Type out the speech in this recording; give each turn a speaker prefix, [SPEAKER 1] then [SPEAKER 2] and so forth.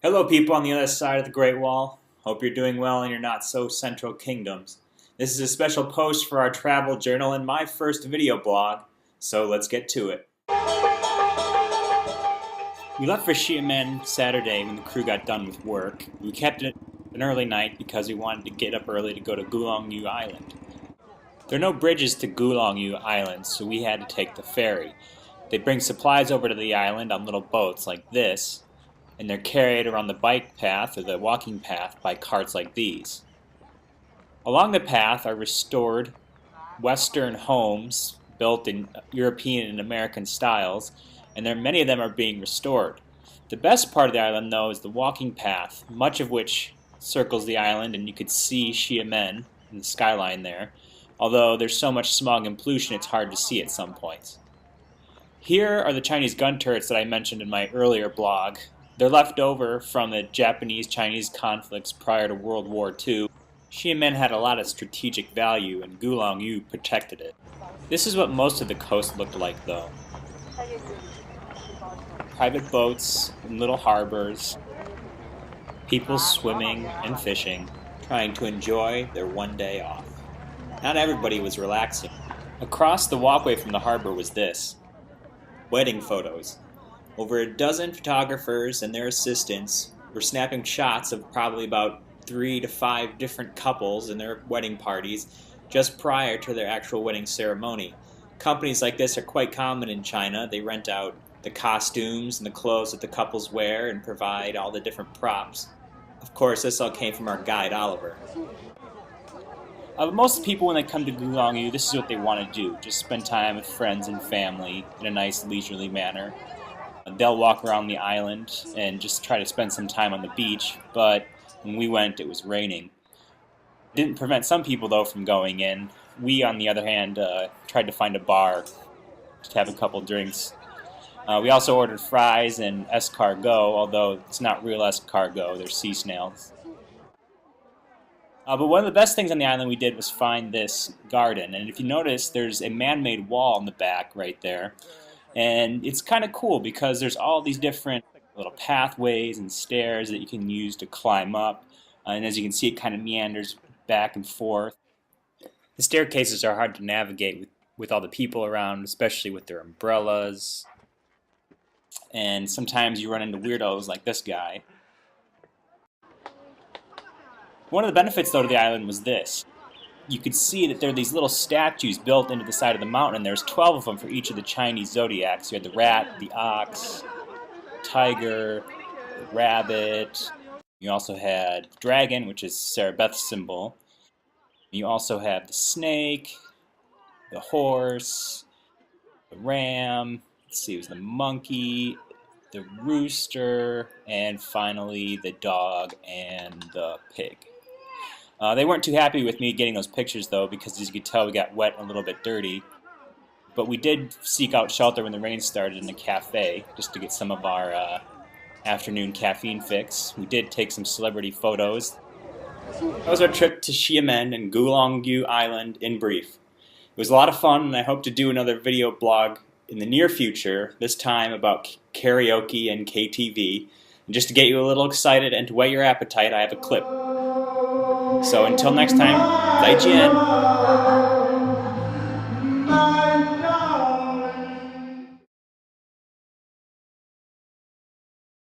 [SPEAKER 1] Hello people on the other side of the Great Wall. Hope you're doing well in your not-so-central kingdoms. This is a special post for our travel journal and my first video blog, so let's get to it. We left for Xiamen Saturday when the crew got done with work. We kept it an early night because we wanted to get up early to go to Gulangyu Island. There are no bridges to Gulangyu Island, so we had to take the ferry. They bring supplies over to the island on little boats like this, and they're carried around the bike path or the walking path by carts like these. Along the path are restored Western homes built in European and American styles, and many of them are being restored. The best part of the island, though, is the walking path, much of which circles the island, and you could see Xiamen in the skyline there, although there's so much smog and pollution it's hard to see at some points. Here are the Chinese gun turrets that I mentioned in my earlier blog. They're left over from the Japanese-Chinese conflicts prior to World War II. Xiamen had a lot of strategic value and Gulangyu protected it. This is what most of the coast looked like though. Private boats in little harbors, people swimming and fishing, trying to enjoy their one day off. Not everybody was relaxing. Across the walkway from the harbor was this: wedding photos. Over a dozen photographers and their assistants were snapping shots of probably about 3 to 5 different couples and their wedding parties just prior to their actual wedding ceremony. Companies like this are quite common in China. They rent out the costumes and the clothes that the couples wear and provide all the different props. Of course, this all came from our guide, Oliver. Most people, when they come to Gulangyu, this is what they want to do. Just spend time with friends and family in a nice, leisurely manner. They'll walk around the island and just try to spend some time on the beach, but when we went, it was raining. It didn't prevent some people, though, from going in. We, on the other hand, tried to find a bar to have a couple drinks. We also ordered fries and escargot, although it's not real escargot, they're sea snails. But one of the best things on the island we did was find this garden, and if you notice, there's a man-made wall in the back right there. And it's kind of cool because there's all these different little pathways and stairs that you can use to climb up. And as you can see, it kind of meanders back and forth. The staircases are hard to navigate with all the people around, especially with their umbrellas. And sometimes you run into weirdos like this guy. One of the benefits, though, to the island was this. You could see that there are these little statues built into the side of the mountain, and there's 12 of them for each of the Chinese zodiacs. You had the rat, the ox, tiger, the rabbit. You also had the dragon, which is Sarah Beth's symbol. You also have the snake, the horse, the ram. Let's see, it was the monkey, the rooster, and finally the dog and the pig. They weren't too happy with me getting those pictures, though, because as you could tell, we got wet and a little bit dirty. But we did seek out shelter when the rain started in a cafe, just to get some of our afternoon caffeine fix. We did take some celebrity photos. That was our trip to Xiamen and Gulangyu Island in brief. It was a lot of fun, and I hope to do another video blog in the near future, this time about karaoke and KTV. And just to get you a little excited and to whet your appetite, I have a clip. So until next time, 再见!